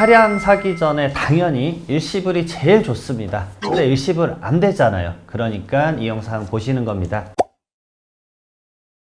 차량 사기 전에 당연히 일시불이 제일 좋습니다. 근데 일시불 안 되잖아요. 그러니까 이 영상 보시는 겁니다.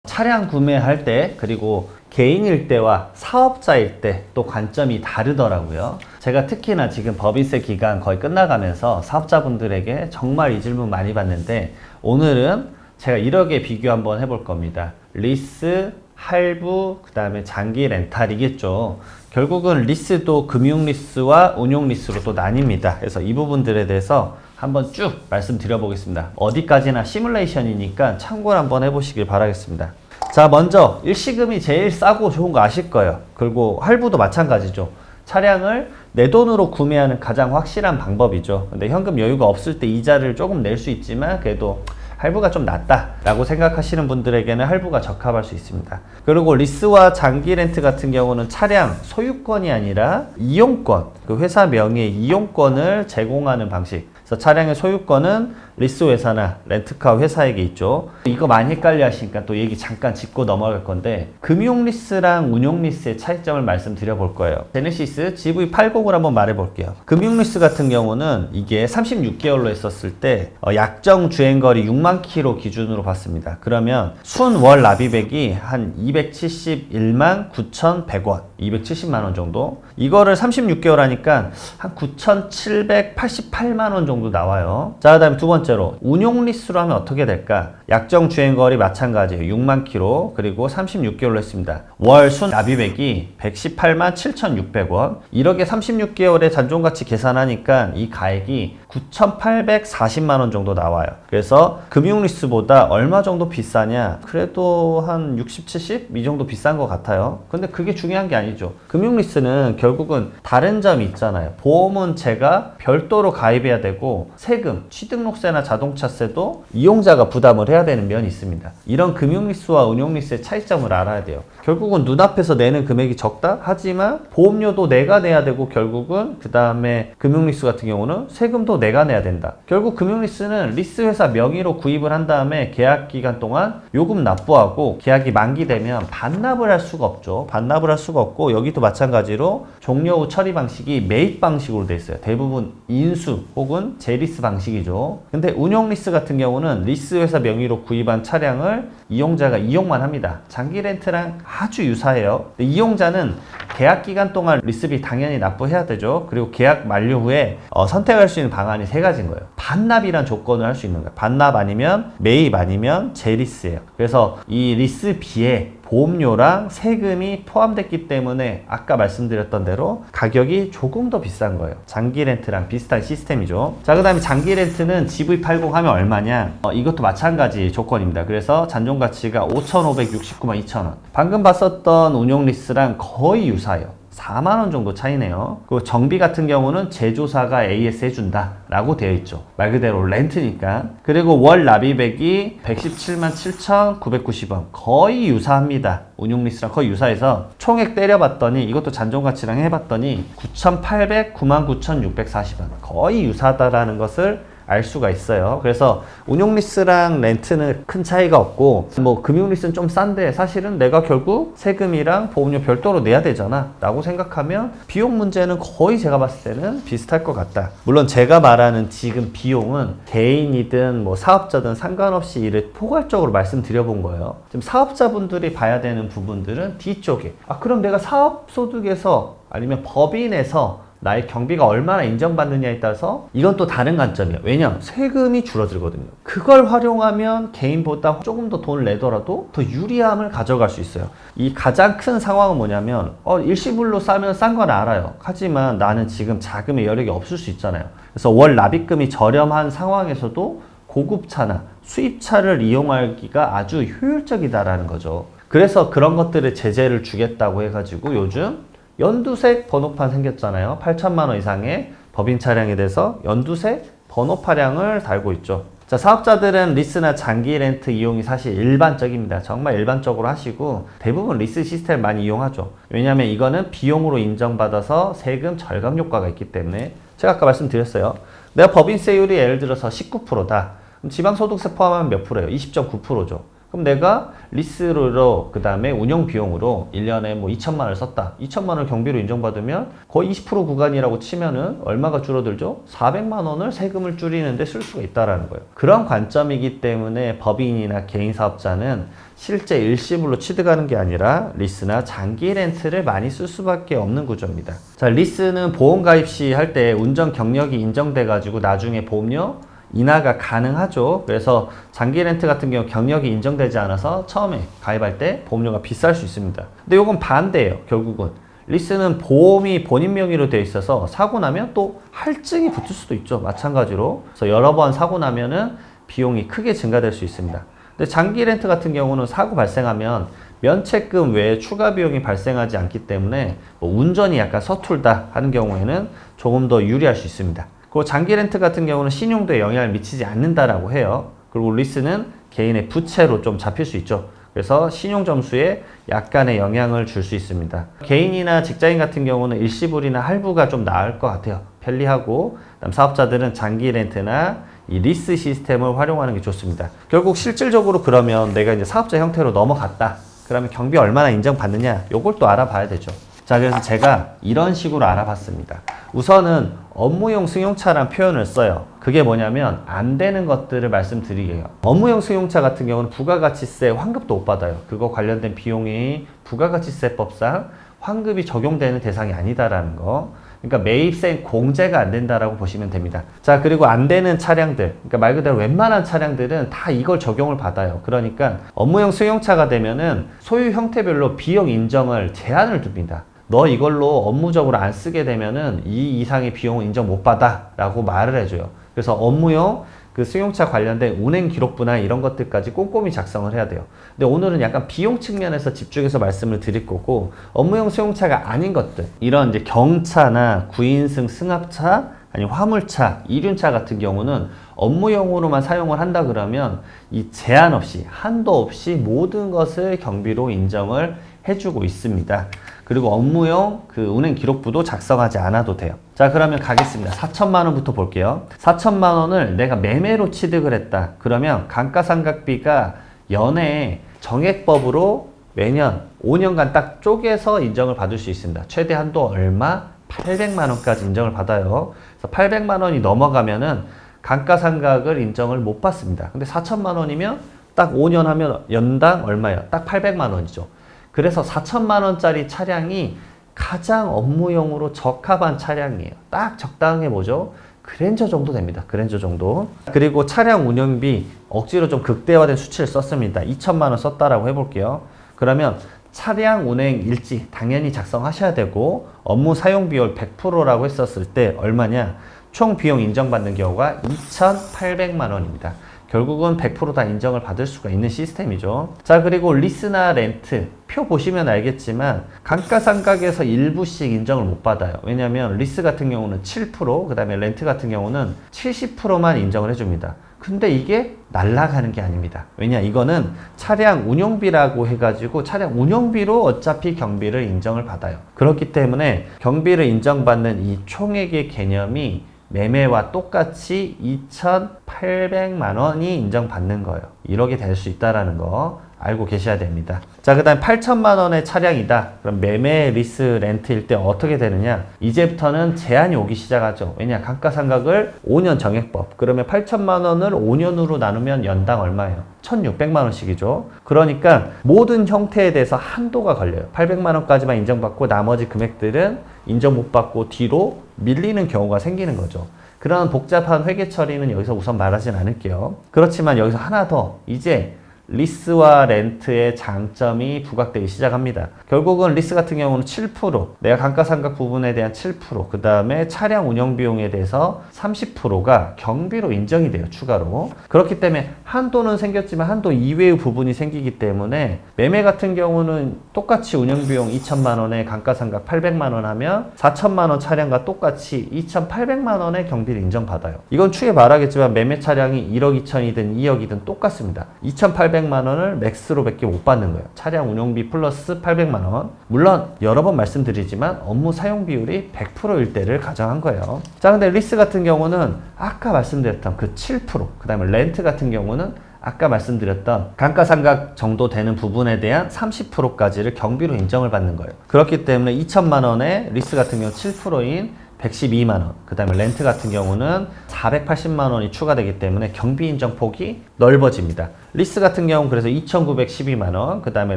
차량 구매할 때 그리고 개인일 때와 사업자일 때 또 관점이 다르더라고요. 제가 특히나 지금 법인세 기간 거의 끝나가면서 사업자분들에게 정말 이 질문 많이 받는데, 오늘은 제가 이렇게 비교 한번 해볼 겁니다. 리스, 할부, 그 다음에 장기 렌탈이겠죠. 결국은 리스도 금융 리스와 운용 리스로 또 나뉩니다. 그래서 이 부분들에 대해서 한번 쭉 말씀드려 보겠습니다. 어디까지나 시뮬레이션이니까 참고를 한번 해보시길 바라겠습니다. 자, 먼저 일시금이 제일 싸고 좋은 거 아실 거예요. 그리고 할부도 마찬가지죠. 차량을 내 돈으로 구매하는 가장 확실한 방법이죠. 근데 현금 여유가 없을 때 이자를 조금 낼 수 있지만 그래도 할부가 좀 낫다 라고 생각하시는 분들에게는 할부가 적합할 수 있습니다. 그리고 리스와 장기 렌트 같은 경우는 차량 소유권이 아니라 이용권, 그 회사 명의의 이용권을 제공하는 방식. 그래서 차량의 소유권은 리스 회사나 렌트카 회사에게 있죠. 이거 많이 헷갈려 하시니까 또 얘기 잠깐 짚고 넘어갈 건데, 금융 리스랑 운용 리스의 차이점을 말씀드려 볼 거예요. 제네시스 GV80을 한번 말해 볼게요. 금융 리스 같은 경우는 이게 36개월로 했었을 때 약정 주행거리 6만 킬로 기준으로 봤습니다. 그러면 순월 납입액이 한 271만 9,100원, 270만 원 정도. 이거를 36개월 하니까 한 9,788만 원 정도 나와요. 자, 그 다음에 두 번째로 운용 리스로 하면 어떻게 될까? 약정 주행거리 마찬가지예요. 6만 킬로, 그리고 36개월로 했습니다. 월 순 납입액이 118만 7,600원. 이렇게 36개월의 잔존가치 계산하니까 이 가액이 9,840만 원 정도 나와요. 그래서 금융 리스보다 얼마 정도 비싸냐? 그래도 한 60, 70? 이 정도 비싼 것 같아요. 근데 그게 중요한 게 아니죠. 금융 리스는 결국은 다른 점이 있잖아요. 보험은 제가 별도로 가입해야 되고, 세금, 취등록세나 자동차세도 이용자가 부담을 해야 되는 면이 있습니다. 이런 금융 리스와 운용 리스의 차이점을 알아야 돼요. 결국은 눈앞에서 내는 금액이 적다? 하지만 보험료도 내가 내야 되고, 결국은 그 다음에 금융 리스 같은 경우는 세금도 내가 내야 된다. 결국 금융 리스는 리스 회사 명의로 구입을 한 다음에 계약 기간 동안 요금 납부하고, 계약이 만기되면 반납을 할 수가 없죠. 반납을 할 수가 없고, 여기도 마찬가지로 종료 후 처리 방식이 매입 방식으로 되어 있어요. 대부분 인수 혹은 재리스 방식이죠. 근데 운용 리스 같은 경우는 리스 회사 명의로 구입한 차량을 이용자가 이용만 합니다. 장기 렌트랑 아주 유사해요. 이용자는 계약 기간 동안 리스비 당연히 납부해야 되죠. 그리고 계약 만료 후에 선택할 수 있는 방안이 세 가지인 거예요. 반납이란 조건을 할 수 있는 거예요. 반납 아니면 매입 아니면 재리스예요. 그래서 이 리스비에 보험료랑 세금이 포함됐기 때문에 아까 말씀드렸던 대로 가격이 조금 더 비싼 거예요. 장기 렌트랑 비슷한 시스템이죠. 자, 그 다음에 장기 렌트는 GV80 하면 얼마냐? 이것도 마찬가지 조건입니다. 그래서 잔존가치가 5,569만 2천원. 방금 봤었던 운용 리스랑 거의 유사해요. 4만원 정도 차이네요. 그리고 정비 같은 경우는 제조사가 AS 해준다 라고 되어 있죠. 말 그대로 렌트니까. 그리고 월 납입액이 117만 7,990원. 거의 유사합니다. 운용 리스랑 거의 유사해서 총액 때려봤더니, 이것도 잔존가치랑 해봤더니 9,809만 9,640원. 거의 유사하다라는 것을 알 수가 있어요. 그래서 운용 리스랑 렌트는 큰 차이가 없고, 뭐 금융 리스는 좀 싼데 사실은 내가 결국 세금이랑 보험료 별도로 내야 되잖아 라고 생각하면 비용 문제는 거의 제가 봤을 때는 비슷할 것 같다. 물론 제가 말하는 지금 비용은 개인이든 뭐 사업자든 상관없이 이를 포괄적으로 말씀드려 본 거예요. 지금 사업자분들이 봐야 되는 부분들은 뒤쪽에, 그럼 내가 사업소득에서 아니면 법인에서 나의 경비가 얼마나 인정받느냐에 따라서 이건 또 다른 관점이에요. 왜냐면 세금이 줄어들거든요. 그걸 활용하면 개인보다 조금 더 돈을 내더라도 더 유리함을 가져갈 수 있어요. 이 가장 큰 상황은 뭐냐면 일시불로 싸면 싼 건 알아요. 하지만 나는 지금 자금의 여력이 없을 수 있잖아요. 그래서 월 납입금이 저렴한 상황에서도 고급차나 수입차를 이용하기가 아주 효율적이다라는 거죠. 그래서 그런 것들을 제재를 주겠다고 해가지고 요즘 연두색 번호판 생겼잖아요. 8천만 원 이상의 법인 차량에 대해서 연두색 번호판량을 달고 있죠. 자, 사업자들은 리스나 장기 렌트 이용이 사실 일반적입니다. 정말 일반적으로 하시고 대부분 리스 시스템을 많이 이용하죠. 왜냐하면 이거는 비용으로 인정받아서 세금 절감 효과가 있기 때문에. 제가 아까 말씀드렸어요. 내가 법인세율이 예를 들어서 19%다. 지방소득세 포함하면 몇 프로예요? 20.9%죠. 그럼 내가 리스로 그 다음에 운영 비용으로 1년에 뭐 2천만 원을 썼다. 2천만 원을 경비로 인정받으면 거의 20% 구간이라고 치면은 얼마가 줄어들죠? 400만 원을 세금을 줄이는데 쓸 수가 있다라는 거예요. 그런 관점이기 때문에 법인이나 개인 사업자는 실제 일시불로 취득하는 게 아니라 리스나 장기 렌트를 많이 쓸 수밖에 없는 구조입니다. 자, 리스는 보험 가입 시 할 때 운전 경력이 인정돼 가지고 나중에 보험료 인하가 가능하죠. 그래서 장기 렌트 같은 경우 경력이 인정되지 않아서 처음에 가입할 때 보험료가 비쌀 수 있습니다. 근데 이건 반대예요. 결국은 리스는 보험이 본인 명의로 되어 있어서 사고 나면 또 할증이 붙을 수도 있죠. 마찬가지로. 그래서 여러 번 사고 나면은 비용이 크게 증가될 수 있습니다. 근데 장기 렌트 같은 경우는 사고 발생하면 면책금 외에 추가 비용이 발생하지 않기 때문에 뭐 운전이 약간 서툴다 하는 경우에는 조금 더 유리할 수 있습니다. 그리고 장기 렌트 같은 경우는 신용도에 영향을 미치지 않는다라고 해요. 그리고 리스는 개인의 부채로 좀 잡힐 수 있죠. 그래서 신용 점수에 약간의 영향을 줄 수 있습니다. 개인이나 직장인 같은 경우는 일시불이나 할부가 좀 나을 것 같아요. 편리하고, 그다음 사업자들은 장기 렌트나 이 리스 시스템을 활용하는 게 좋습니다. 결국 실질적으로 그러면 내가 이제 사업자 형태로 넘어갔다. 그러면 경비 얼마나 인정받느냐? 요걸 또 알아봐야 되죠. 자, 그래서 제가 이런 식으로 알아봤습니다. 우선은 업무용 승용차란 표현을 써요. 그게 뭐냐면 안 되는 것들을 말씀드리게요. 업무용 승용차 같은 경우는 부가가치세 환급도 못 받아요. 그거 관련된 비용이 부가가치세법상 환급이 적용되는 대상이 아니다라는 거. 그러니까 매입세 공제가 안 된다라고 보시면 됩니다. 자, 그리고 안 되는 차량들, 그러니까 말 그대로 웬만한 차량들은 다 이걸 적용을 받아요. 그러니까 업무용 승용차가 되면은 소유 형태별로 비용 인정을 제한을 둡니다. 너 이걸로 업무적으로 안 쓰게 되면은 이 이상의 비용을 인정 못 받아 라고 말을 해줘요. 그래서 업무용 그 승용차 관련된 운행 기록부나 이런 것들까지 꼼꼼히 작성을 해야 돼요. 근데 오늘은 약간 비용 측면에서 집중해서 말씀을 드릴 거고, 업무용 승용차가 아닌 것들, 이런 이제 경차나 구인승 승합차, 아니 화물차, 이륜차 같은 경우는 업무용으로만 사용을 한다 그러면 이 제한 없이, 한도 없이 모든 것을 경비로 인정을 해주고 있습니다. 그리고 업무용 그 운행 기록부도 작성하지 않아도 돼요. 자, 그러면 가겠습니다. 4천만 원부터 볼게요. 4천만 원을 내가 매매로 취득을 했다. 그러면 감가상각비가 연에 정액법으로 매년 5년간 딱 쪼개서 인정을 받을 수 있습니다. 최대 한도 얼마? 800만 원까지 인정을 받아요. 그래서 800만 원이 넘어가면은 감가상각을 인정을 못 받습니다. 근데 4천만 원이면 딱 5년 하면 연당 얼마예요? 딱 800만 원이죠. 그래서 4천만 원짜리 차량이 가장 업무용으로 적합한 차량이에요. 딱 적당해 뭐죠? 그랜저 정도 됩니다. 그랜저 정도. 그리고 차량 운영비 억지로 좀 극대화된 수치를 썼습니다. 2천만 원 썼다라고 해볼게요. 그러면 차량 운행 일지 당연히 작성하셔야 되고, 업무 사용 비율 100%라고 했었을 때 얼마냐? 총 비용 인정받는 경우가 2,800만 원입니다. 결국은 100% 다 인정을 받을 수가 있는 시스템이죠. 자, 그리고 리스나 렌트 표 보시면 알겠지만 감가상각에서 일부씩 인정을 못 받아요. 왜냐하면 리스 같은 경우는 7%, 그 다음에 렌트 같은 경우는 70%만 인정을 해줍니다. 근데 이게 날아가는 게 아닙니다. 왜냐, 이거는 차량 운용비라고 해가지고 차량 운용비로 어차피 경비를 인정을 받아요. 그렇기 때문에 경비를 인정받는 이 총액의 개념이 매매와 똑같이 2,800만 원이 인정받는 거예요. 이렇게 될 수 있다는 거 알고 계셔야 됩니다. 자, 그 다음 8천만 원의 차량이다. 그럼 매매, 리스, 렌트일 때 어떻게 되느냐? 이제부터는 제한이 오기 시작하죠. 왜냐? 감가상각을 5년 정액법. 그러면 8천만 원을 5년으로 나누면 연당 얼마예요? 1,600만 원씩이죠. 그러니까 모든 형태에 대해서 한도가 걸려요. 800만 원까지만 인정받고 나머지 금액들은 인정 못 받고 뒤로 밀리는 경우가 생기는 거죠. 그런 복잡한 회계 처리는 여기서 우선 말하진 않을게요. 그렇지만 여기서 하나 더, 이제 리스와 렌트의 장점이 부각되기 시작합니다. 결국은 리스 같은 경우는 7%, 내가 감가상각 부분에 대한 7%, 그 다음에 차량 운영 비용에 대해서 30%가 경비로 인정이 돼요, 추가로. 그렇기 때문에 한도는 생겼지만 한도 이외의 부분이 생기기 때문에 매매 같은 경우는 똑같이 운영 비용 2천만 원에 감가상각 800만 원 하면 4천만 원 차량과 똑같이 2,800만 원의 경비를 인정받아요. 이건 추후에 말하겠지만 매매 차량이 1억 2천이든 2억이든 똑같습니다. 2,800만 원을 맥스로 밖에 못 받는 거예요. 차량 운용비 플러스 800만 원. 물론 여러 번 말씀드리지만 업무 사용 비율이 100%일 때를 가정한 거예요. 자, 근데 리스 같은 경우는 아까 말씀드렸던 그 7%, 그 다음에 렌트 같은 경우는 아까 말씀드렸던 감가상각 정도 되는 부분에 대한 30%까지를 경비로 인정을 받는 거예요. 그렇기 때문에 2천만 원에 리스 같은 경우 7%인 112만 원, 그 다음에 렌트 같은 경우는 480만 원이 추가되기 때문에 경비 인정 폭이 넓어집니다. 리스 같은 경우는 그래서 2,912만 원, 그 다음에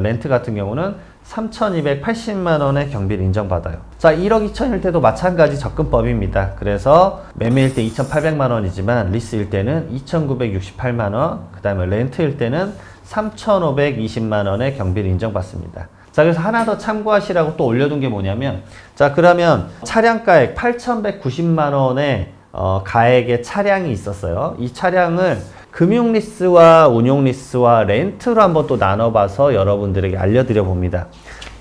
렌트 같은 경우는 3,280만 원의 경비를 인정받아요. 자, 1억 2천일 때도 마찬가지 접근법입니다. 그래서 매매일 때 2,800만 원이지만 리스일 때는 2,968만 원, 그 다음에 렌트일 때는 3,520만 원의 경비를 인정받습니다. 자, 그래서 하나 더 참고하시라고 또 올려둔 게 뭐냐면, 자, 그러면 차량가액 8,190만 원의 가액의 차량이 있었어요. 이 차량을 금융리스와 운용리스와 렌트로 한번 또 나눠봐서 여러분들에게 알려드려 봅니다.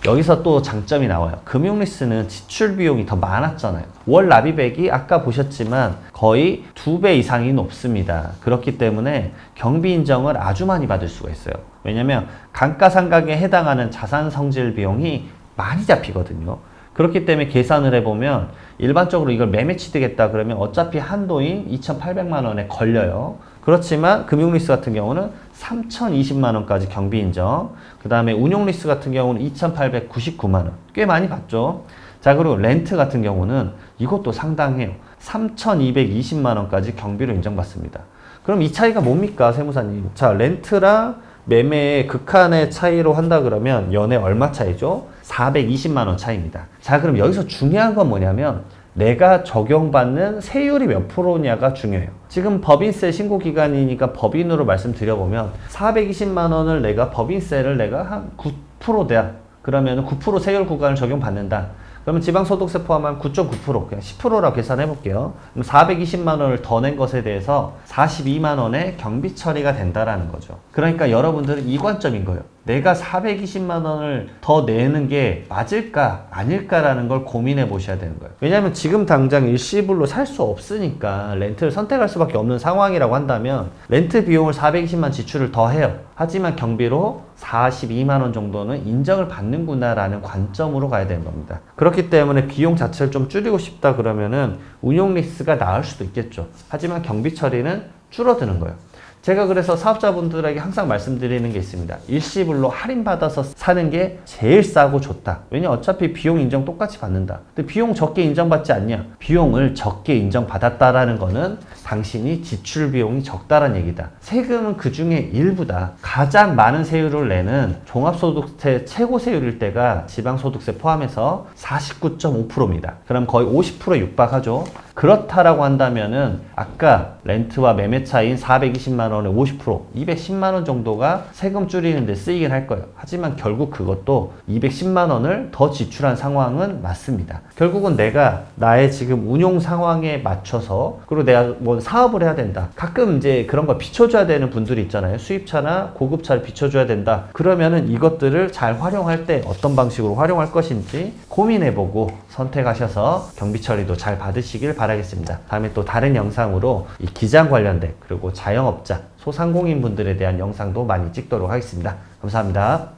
여기서 또 장점이 나와요. 금융리스는 지출 비용이 더 많았잖아요. 월 납입액이 아까 보셨지만 거의 2배 이상이 높습니다. 그렇기 때문에 경비 인정을 아주 많이 받을 수가 있어요. 왜냐면 감가상각에 해당하는 자산 성질 비용이 많이 잡히거든요. 그렇기 때문에 계산을 해보면 일반적으로 이걸 매매 취득했다 그러면 어차피 한도인 2,800만 원에 걸려요. 그렇지만 금융리스 같은 경우는 3,020만 원까지 경비 인정, 그 다음에 운용리스 같은 경우는 2,899만 원, 꽤 많이 받죠. 자, 그리고 렌트 같은 경우는 이것도 상당해요. 3,220만 원까지 경비로 인정받습니다. 그럼 이 차이가 뭡니까, 세무사님? 자, 렌트랑 매매의 극한의 차이로 한다 그러면 연에 얼마 차이죠? 420만 원 차이입니다. 자, 그럼 여기서 중요한 건 뭐냐면 내가 적용받는 세율이 몇 프로냐가 중요해요. 지금 법인세 신고 기간이니까 법인으로 말씀드려보면 420만 원을 내가 법인세를 내가 한 9%대 그러면 9% 세율 구간을 적용받는다. 그러면 지방소득세 포함하면 9.9%, 그냥 10%라고 계산해 볼게요. 그럼 420만 원을 더 낸 것에 대해서 42만 원의 경비 처리가 된다라는 거죠. 그러니까 여러분들은 이 관점인 거예요. 내가 420만 원을 더 내는 게 맞을까 아닐까라는 걸 고민해 보셔야 되는 거예요. 왜냐하면 지금 당장 일시불로 살 수 없으니까 렌트를 선택할 수밖에 없는 상황이라고 한다면 렌트 비용을 420만 지출을 더 해요. 하지만 경비로 42만 원 정도는 인정을 받는구나라는 관점으로 가야 되는 겁니다. 그렇기 때문에 비용 자체를 좀 줄이고 싶다 그러면은 운용 리스가 나을 수도 있겠죠. 하지만 경비 처리는 줄어드는 거예요. 제가 그래서 사업자분들에게 항상 말씀드리는 게 있습니다. 일시불로 할인받아서 사는 게 제일 싸고 좋다. 왜냐 어차피 비용 인정 똑같이 받는다. 근데 비용 적게 인정받지 않냐? 비용을 적게 인정받았다라는 거는 당신이 지출 비용이 적다라는 얘기다. 세금은 그 중에 일부다. 가장 많은 세율을 내는 종합소득세 최고 세율일 때가 지방소득세 포함해서 49.5%입니다. 그럼 거의 50%에 육박하죠. 그렇다라고 한다면은 아까 렌트와 매매 차인 420만 원에 50%, 210만 원 정도가 세금 줄이는 데 쓰이긴 할 거예요. 하지만 결국 그것도 210만 원을 더 지출한 상황은 맞습니다. 결국은 내가 나의 지금 운용 상황에 맞춰서 그리고 내가 뭐 사업을 해야 된다. 가끔 이제 그런 걸 비춰줘야 되는 분들이 있잖아요. 수입차나 고급차를 비춰줘야 된다. 그러면은 이것들을 잘 활용할 때 어떤 방식으로 활용할 것인지 고민해보고 선택하셔서 경비 처리도 잘 받으시길 바라겠습니다. 다음에 또 다른 영상으로 이 기장 관련된 그리고 자영업자, 소상공인 분들에 대한 영상도 많이 찍도록 하겠습니다. 감사합니다.